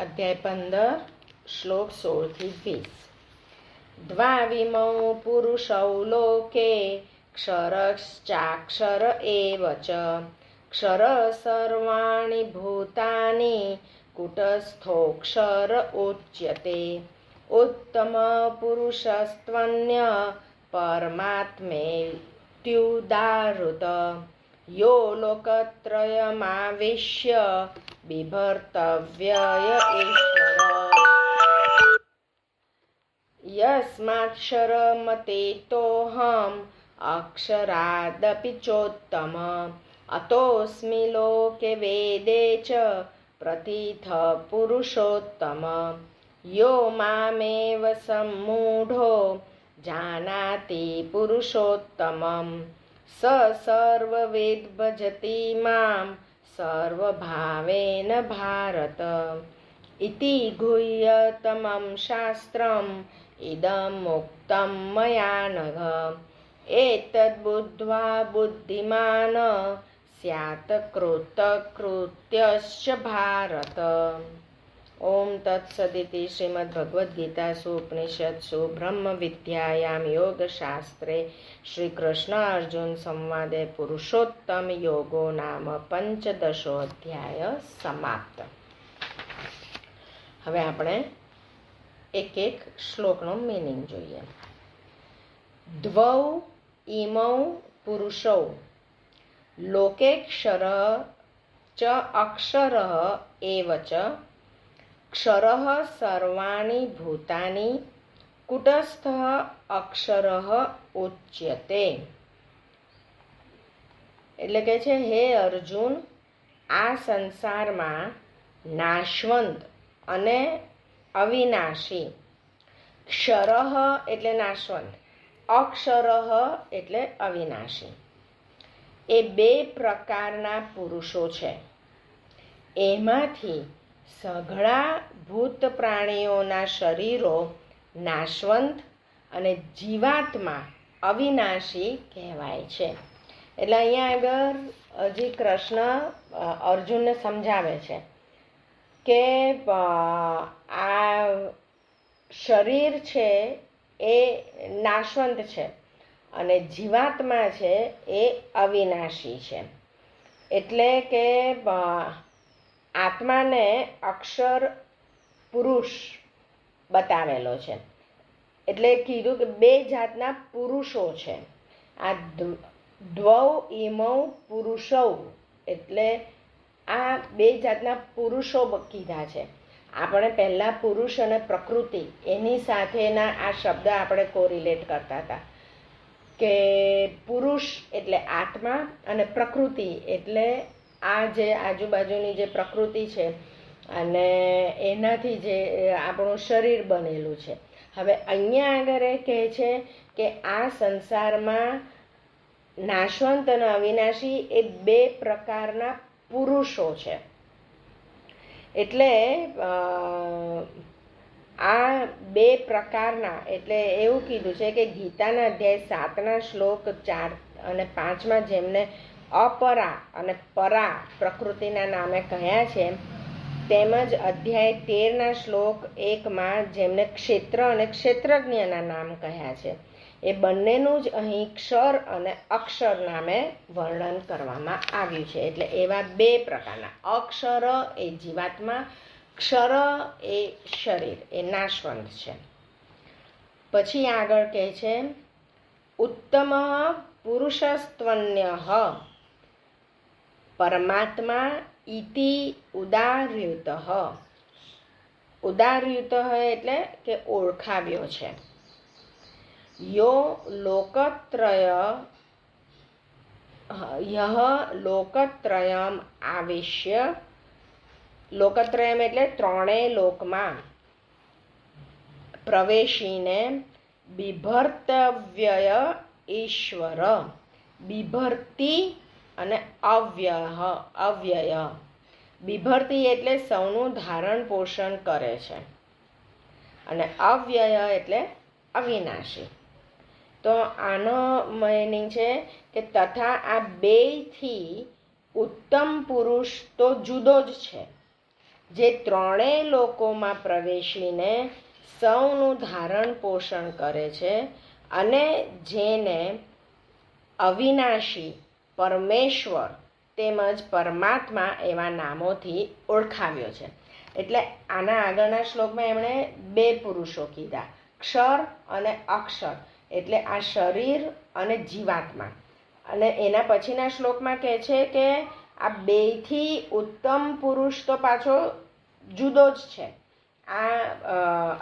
અધ્યાય 15 શ્લોક 16-20 દ્વાવિમૌ પુરુષૌ લોકે ક્ષરશ્ચાક્ષર એવ ચ ક્ષર સર્વાણિ ભૂતાનિ કુટસ્થોક્ષર ઉચ્યતે ઉત્તમ પુરુષસ્ત્વન્ય પરમાત્મેત્યુદાહૃત યો લોકત્રયમાવિશ્ય બિભર્તવ્યય ઈશ્વર યસ્માક્ષરમતેતોહમ અક્ષરાદપિ ચોત્તમ અતોસ્મિ લોકે વેદે ચ પ્રતિથ પુરુષોત્તમ યો મામેવ સમ્મૂઢો જાનાતિ પુરુષોત્તમં સ સર્વવેદ ભજતિ મામ સર્વભાવેન ભારત ઇતિ ગુહ્યતમં શાસ્ત્રમ ઇદં મુક્તં મયા નઘ એતદ્ બુદ્ધ્વા બુદ્ધિમાન સ્યાત કૃતકૃત્યશ્ચ ભારત. ઓમ તત્સદિતિ શ્રીમદ્ભગવદ્ગીતાસુ ઉપનિષત્સુ બ્રહ્મ વિદ્યાયામ યોગશાસ્ત્રે શ્રી કૃષ્ણ અર્જુન સંવાદે પુરુષોત્તમ યોગો નામ પંચદશોઅધ્યાય સમાપ્ત. હવે આપણે એક એક શ્લોકનો મિનિંગ જોઈએ. દ્વૌ ઇમૌ પુરુષૌ લોકેક્ષર ચ અક્ષર એવ ચ ક્ષર સર્વાણિ ભૂતાનિ કુટસ્થ અક્ષર ઉચ્યતે. એટલે કે છે, હે અર્જુન, આ સંસારમાં નાશવંત અને અવિનાશી, ક્ષર એટલે નાશવંત, અક્ષર એટલે અવિનાશી, એ બે પ્રકારના પુરુષો છે. એમાંથી સઘળા ભૂત પ્રાણીઓના શરીરો નાશવંત અને જીવાત્મા અવિનાશી કહેવાય છે. એટલે અહીંયા આગળ હજી કૃષ્ણ અર્જુનને સમજાવે છે કે આ શરીર છે એ નાશવંત છે અને જીવાત્મા છે એ અવિનાશી છે. એટલે કે આત્માને અક્ષર પુરુષ બતાવેલો છે. એટલે કીધું કે બે જાતના પુરુષો છે. આ દ્વૌ ઇમૌ પુરુષૌ એટલે આ બે જાતના પુરુષો કીધા છે. આપણે પહેલાં પુરુષ અને પ્રકૃતિ એની સાથેના આ શબ્દ આપણે કોરિલેટ કરતા હતા કે પુરુષ એટલે આત્મા અને પ્રકૃતિ એટલે આ જે આજુબાજુની જે પ્રકૃતિ છે અને એનાથી જે આપણું શરીર બનેલું છે. હવે અહીંયા આગળ એ કહે છે કે આ સંસારમાં નાશવંત અને અવિનાશી એ બે પ્રકારના પુરુષો છે. એટલે આ બે પ્રકારના એટલે એવું કીધું છે કે ગીતાના અધ્યાય 7ના શ્લોક 4 અને 5માં જેમને અપરા અને પરા પ્રકૃતિના નામે કહ્યા છે, તેમજ અધ્યાય 13ના શ્લોક 1માં જેમને ક્ષેત્ર અને ક્ષેત્રજ્ઞના નામ કહ્યા છે, એ બંનેનું જ અહીં ક્ષર અને અક્ષર નામે વર્ણન કરવામાં આવ્યું છે. એટલે એવા બે પ્રકારના, અક્ષર એ જીવાત્મા, ક્ષર એ શરીર એ નાશવંત છે. પછી આગળ કહે છે, ઉત્તમ પુરુષસ્ત્વન્ય પરમાત્મા ઇતિ ઉદાહૃત. ઉદાહૃત એટલે કે ઓળખાવ્યો છે. યો લોકત્રયમ આવિશ્ય, લોકત્રયમ એટલે ત્રણેય લોકમાં પ્રવેશીને બિભર્તવ્યય ઈશ્વર, બિભર્તી અને અવ્યય. બિભર્તી એટલે સૌનું ધારણ પોષણ કરે છે અને અવ્યય એટલે અવિનાશી. તો આનો મિનિંગ છે કે તથા આ બેથી ઉત્તમ પુરુષ તો જુદો જ છે. જે ત્રણેય લોકોમાં પ્રવેશીને સૌનું ધારણ પોષણ કરે છે અને જેને અવિનાશી, પરમેશ્વર તેમજ પરમાત્મા એવા નામોથી ઓળખાવ્યો છે. એટલે આના આગળના શ્લોકમાં એમણે બે પુરુષો કીધા, ક્ષર અને અક્ષર, એટલે આ શરીર અને જીવાત્મા. અને એના પછીના શ્લોકમાં કહે છે કે આ બેથી ઉત્તમ પુરુષ તો પાછો જુદો જ છે. આ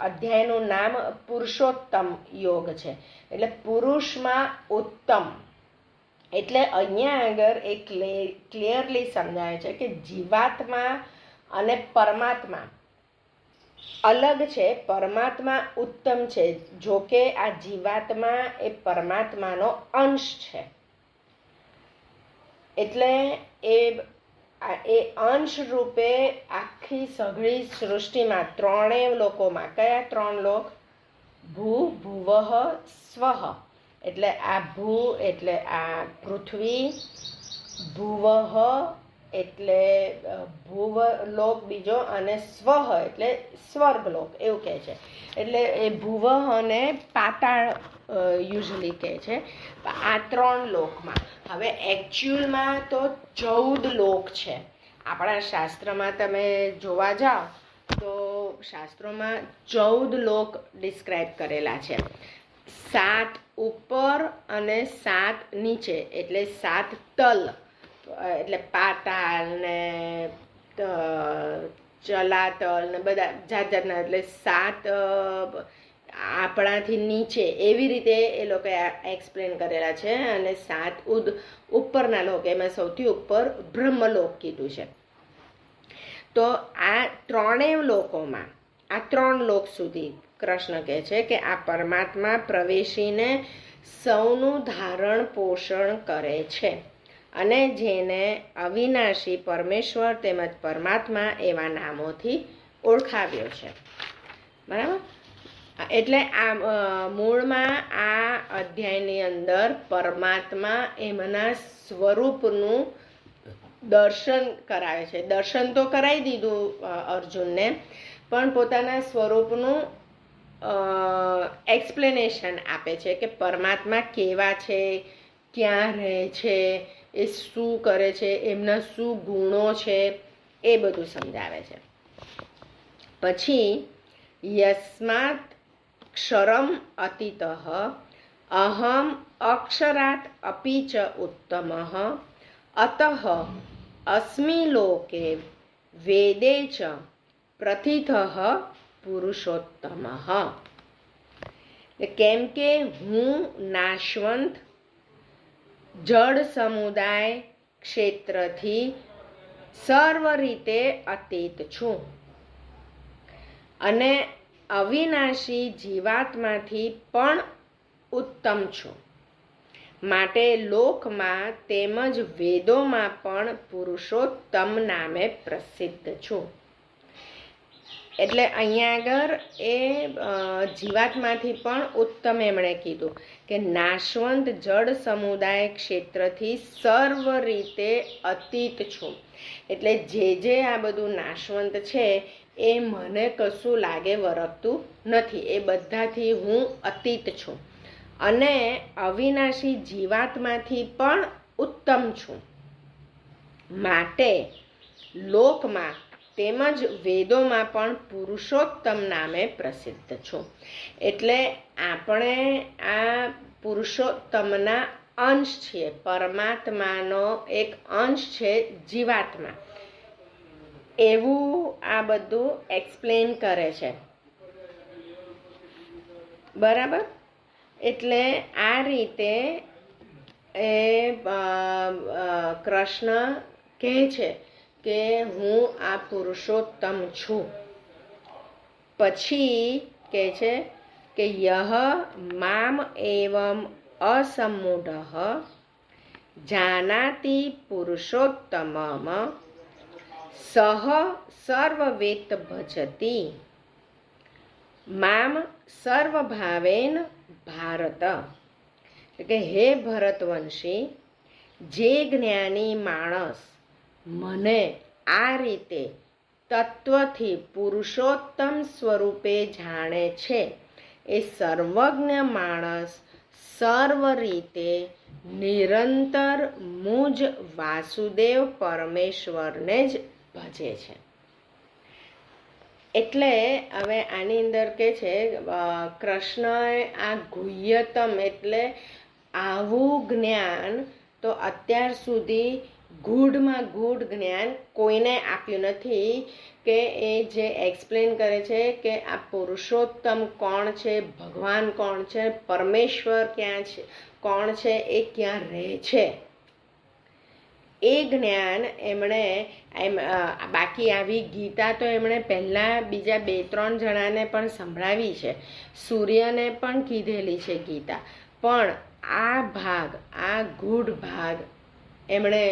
અધ્યાયનું નામ પુરુષોત્તમ યોગ છે, એટલે પુરુષમાં ઉત્તમ. એટલે અહીંયા આગળ એ ક્લિયરલી સમજાય છે કે જીવાત્મા અને પરમાત્મા અલગ છે. પરમાત્મા ઉત્તમ છે, જોકે આ જીવાત્મા એ પરમાત્માનો અંશ છે. એટલે એ અંશ રૂપે આખી સઘળી સૃષ્ટિમાં ત્રણેય લોકોમાં, કયા ત્રણ લોક? ભૂ, ભુવઃ, સ્વઃ. એટલે આ ભૂ એટલે આ પૃથ્વી, ભુવઃ એટલે ભૂવલોક બીજો, અને સ્વઃ એટલે સ્વર્ગલોક, એવું કહે છે. એટલે એ ભુવઃ અને પાતાળ યુઝલી કહે છે. આ ત્રણ લોકમાં હવે એકચ્યુઅલમાં તો 14 લોક છે. આપણા શાસ્ત્રમાં તમે જોવા જાઓ તો શાસ્ત્રોમાં 14 લોક ડિસ્ક્રાઇબ કરેલા છે. 7 ઉપર અને 7 નીચે, એટલે 7 તલ, એટલે પાતાળ ને ચલાતલ ને બધા જાત જાતના, એટલે 7 આપણાથી નીચે એવી રીતે એ લોકોએ એક્સપ્લેન કરેલા છે. અને 7 ઉપરના લોક, એમાં સૌથી ઉપર બ્રહ્મલોક કીધું છે. તો આ ત્રણેય લોકોમાં, આ 3 લોક સુધી કૃષ્ણ કહે છે કે આ પરમાત્મા પ્રવેશીને સૌનું ધારણ પોષણ કરે છે અને જેને અવિનાશી, પરમેશ્વર તેમજ પરમાત્મા એવા નામોથી ઓળખાવ્યો છે. બરાબર? એટલે આ મૂળમાં આ અધ્યાયની અંદર પરમાત્મા એમના સ્વરૂપનું દર્શન કરાવે છે. દર્શન તો કરાવી દીધું અર્જુનને, પણ પોતાના સ્વરૂપનું એક્સપ્લેનેશન આપે છે કે પરમાત્મા કેવા છે, ક્યાં રહે છે, એ શું કરે છે, એમના શું ગુણો છે, એ બધું સમજાવે છે. પછી યસ્માત ક્ષરમ અતિતઃ અહમ અક્ષરાત અપી ચ ઉત્તમઃ અતઃ અસ્મિ લોકે વેદે ચ પ્રથિતઃ પુરુષોત્તમઃ. કેમ કે હું નાશવંત જળ સમુદાય ક્ષેત્રથી સર્વ રીતે અતીત છું અને અવિનાશી જીવાત્માથી પણ ઉત્તમ છું, માટે લોકમાં તેમજ વેદોમાં પણ પુરુષોત્તમ નામે પ્રસિદ્ધ છું. એટલે અહીંયા આગળ એ જીવાત્માથી પણ ઉત્તમ એમણે કીધું કે નાશવંત જળ સમુદાય ક્ષેત્રથી સર્વ રીતે અતીત છું. એટલે જે આ બધું નાશવંત છે એ મને કશું લાગે વરગતું નથી, એ બધાથી હું અતીત છું અને અવિનાશી જીવાત્માથી પણ ઉત્તમ છું, માટે લોકમાં તેમજ વેદોમાં પણ પુરુષોત્તમ નામે પ્રસિદ્ધ છું. એટલે આપણે આ પુરુષોત્તમના અંશ છીએ, પરમાત્માનો એક અંશ છે જીવાત્મા, એવું આ બધું એક્સપ્લેન કરે છે. બરાબર? એટલે આ રીતે એ કૃષ્ણ કહે છે કે હું આ પુરુષોત્તમ છું. પછી કહે છે કે યહ મામ એવમ અસમ્મૂઢઃ જાનાતિ પુરુષોત્તમમ સહ સર્વવેત ભજતી મામ સર્વભાવેન ભારત. એટલે હે ભરતવંશી, જે જ્ઞાની માણસ મને આ રીતે તત્વથી પુરુષોત્તમ સ્વરૂપે જાણે છે એ સર્વજ્ઞ માણસ સર્વ રીતે નિરંતર મુજ વાસુદેવ પરમેશ્વરને જ ભજે છે. એટલે હવે આની અંદર કે છે કૃષ્ણએ આ ગુહ્યતમ એટલે આવું જ્ઞાન તો અત્યાર સુધી ગૂઢમાં ગૂઢ જ્ઞાન કોઈને આપ્યું નથી કે એ જે એક્સપ્લેન કરે છે કે આ પુરુષોત્તમ કોણ છે, ભગવાન કોણ છે, પરમેશ્વર ક્યાં છે, કોણ છે, એ ક્યાં રહે છે, એ જ્ઞાન એમણે બાકી આવી ગીતા તો એમણે પહેલાં બીજા 2-3 જણાને પણ સંભળાવી છે, સૂર્યને પણ કીધેલી છે ગીતા, પણ આ ભાગ, આ ગૂઢ ભાગ એમણે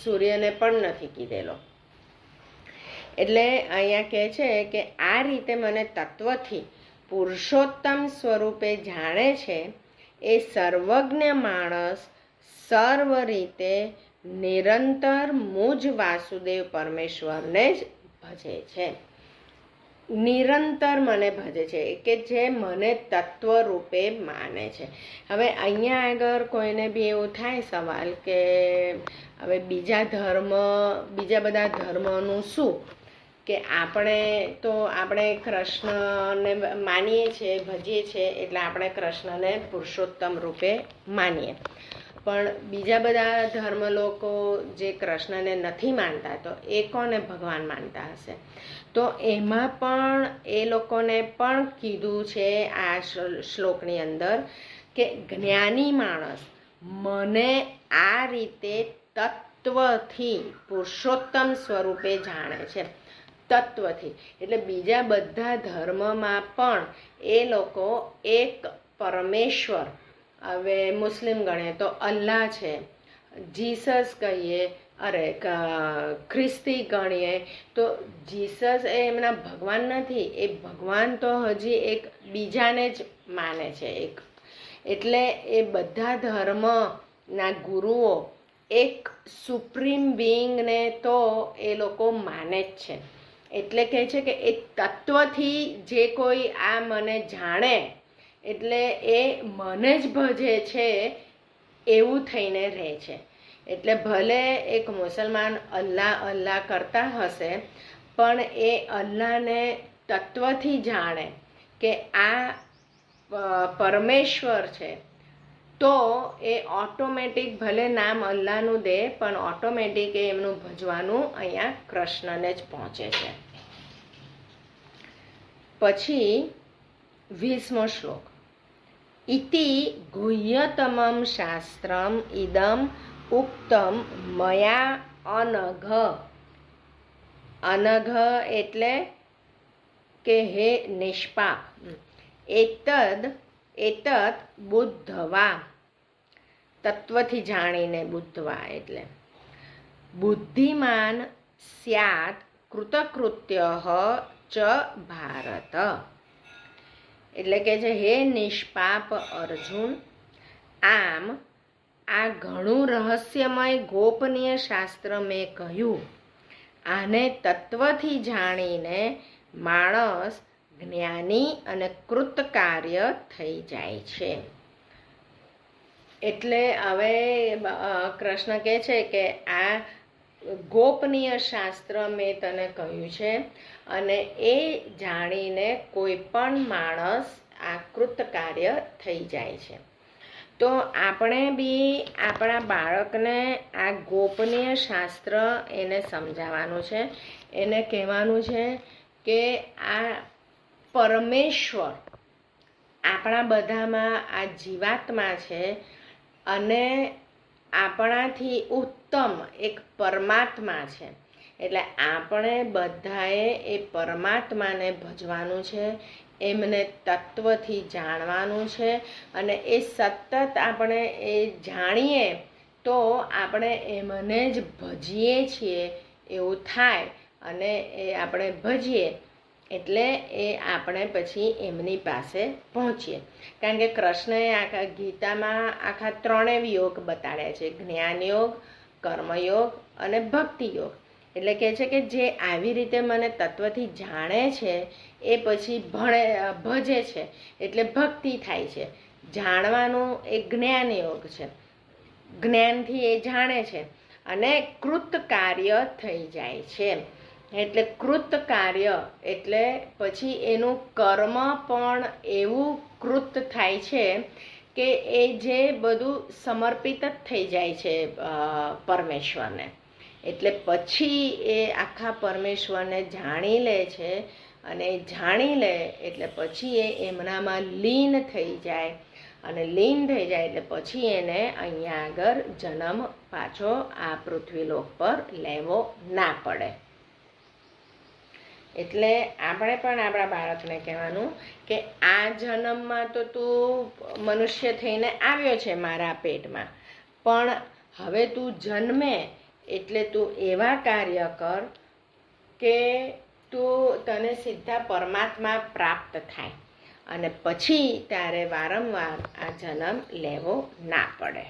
સૂર્યને પણ નથી કીધેલો. એટલે અહીંયા કહે છે કે આ રીતે મને તત્વથી પુરુષોત્તમ સ્વરૂપે જાણે છે એ સર્વજ્ઞ માણસ સર્વ રીતે નિરંતર મુજ વાસુદેવ પરમેશ્વરને જ ભજે છે. નિરંતર મને ભજે છે કે જે મને તત્વ રૂપે માને છે. હવે અહીંયા આગળ કોઈને બી એવું થાય સવાલ કે હવે બીજા બધા ધર્મનું શું, કે આપણે કૃષ્ણને માનીએ છીએ, ભજીએ છીએ, એટલે આપણે કૃષ્ણને પુરુષોત્તમ રૂપે માનીએ, પણ બીજા બધા ધર્મ લોકો જે કૃષ્ણને નથી માનતા તો એ કોને ભગવાન માનતા હશે? તો એમાં પણ એ લોકોને પણ કીધું છે આ શ્લોકની અંદર કે જ્ઞાની માણસ મને આ રીતે તત્વથી પુરુષોત્તમ સ્વરૂપે જાણે છે. તત્વથી એટલે બીજા બધા ધર્મમાં પણ એ લોકો એક પરમેશ્વર, હવે મુસ્લિમ ગણીએ તો અલ્લાહ છે, જીસસ કહીએ, ખ્રિસ્તી ગણીએ તો જીસસ એ એમના ભગવાન નથી, એ ભગવાન તો હજી એક બીજાને જ માને છે એક. એટલે એ બધા ધર્મના ગુરુઓ એક સુપ્રીમ બીઈંગને તો એ લોકો માને જ છે. એટલે કહે છે કે એ તત્વથી જે કોઈ આ મને જાણે એટલે એ મને જ ભજે છે એવું થઈને રહે છે. એટલે ભલે એક મુસલમાન અલ્લાહ કરતા હશે, પણ એ અલ્લાહને તત્વથી જાણે કે આ પરમેશ્વર છે, તો એ ઓટોમેટિક ભલે નામ અલ્લાહનું દે પણ ઓટોમેટિક એમનું ભજવાનું અહીંયા કૃષ્ણને જ પહોંચે છે. પછી 20મો શ્લોક. ઇતિ ગુહ્યતમમ શાસ્ત્રમ ઇદમ ઉક્તમ મયા અનઘ. અનઘ એટલે કે હે નિષ્પાપ. એતત બુદ્ધવા, તત્વથી જાણીને બુદ્ધવા એટલે બુદ્ધિમાન સ્યાત કૃતકૃત્ય ચ ભારત. એટલે કે છે હે નિષ્પાપ અર્જુન, આમ આ ઘણું રહસ્યમય ગોપનીય શાસ્ત્ર મેં કહ્યું, આને તત્વથી જાણીને માણસ જ્ઞાની અને કૃતકાર્ય થઈ જાય છે. એટલે હવે કૃષ્ણ કહે છે કે આ ગોપનીય શાસ્ત્ર મેં તને કહ્યું છે અને એ જાણીને કોઈ પણ માણસ આ કૃતકાર્ય થઈ જાય છે. તો આપણે બી આપણા બાળકને આ ગોપનીય શાસ્ત્ર એને સમજાવવાનું છે, એને કહેવાનું છે કે આ પરમેશ્વર આપણા બધામાં આ જીવાત્મા છે અને આપણાથી ઉત્તમ એક પરમાત્મા છે. એટલે આપણે બધાએ એ પરમાત્માને ભજવાનું છે, એમને તત્વથી જાણવાનું છે અને એ સતત આપણે એ જાણીએ તો આપણે એમને જ ભજીએ છીએ એવું થાય અને એ આપણે ભજીએ એટલે એ આપણે પછી એમની પાસે પહોંચીએ. કારણ કે કૃષ્ણએ આખા ગીતામાં આખા 3 યોગ બતાડ્યા છે, જ્ઞાન યોગ, કર્મયોગ અને ભક્તિ યોગ. એટલે કહે છે કે જે આવી રીતે મને તત્વથી જાણે છે એ પછી ભજે છે, એટલે ભક્તિ થાય છે. જાણવાનું એ જ્ઞાન યોગ છે, જ્ઞાનથી એ જાણે છે અને કૃત કાર્ય થઈ જાય છે. એટલે કૃત કાર્ય એટલે પછી એનું કર્મ પણ એવું કૃત થાય છે કે એ જે બધું સમર્પિત જ થઈ જાય છે પરમેશ્વરને. એટલે પછી એ આખા પરમેશ્વરને જાણી લે છે અને જાણી લે એટલે પછી એ એમનામાં લીન થઈ જાય અને લીન થઈ જાય એટલે પછી એને અહીંયા આગળ જન્મ પાછો આ પૃથ્વીલોક પર લેવો ના પડે. એટલે આપણે પણ આપણા બાળકને કહેવાનું કે આ જન્મમાં તો તું મનુષ્ય થઈને આવ્યો છે મારા પેટમાં, પણ હવે તું જન્મે એટલે તું એવા કાર્ય કર કે તને સીધા પરમાત્મા પ્રાપ્ત થાય અને પછી તારે વારંવાર આ જન્મ લેવો ના પડે.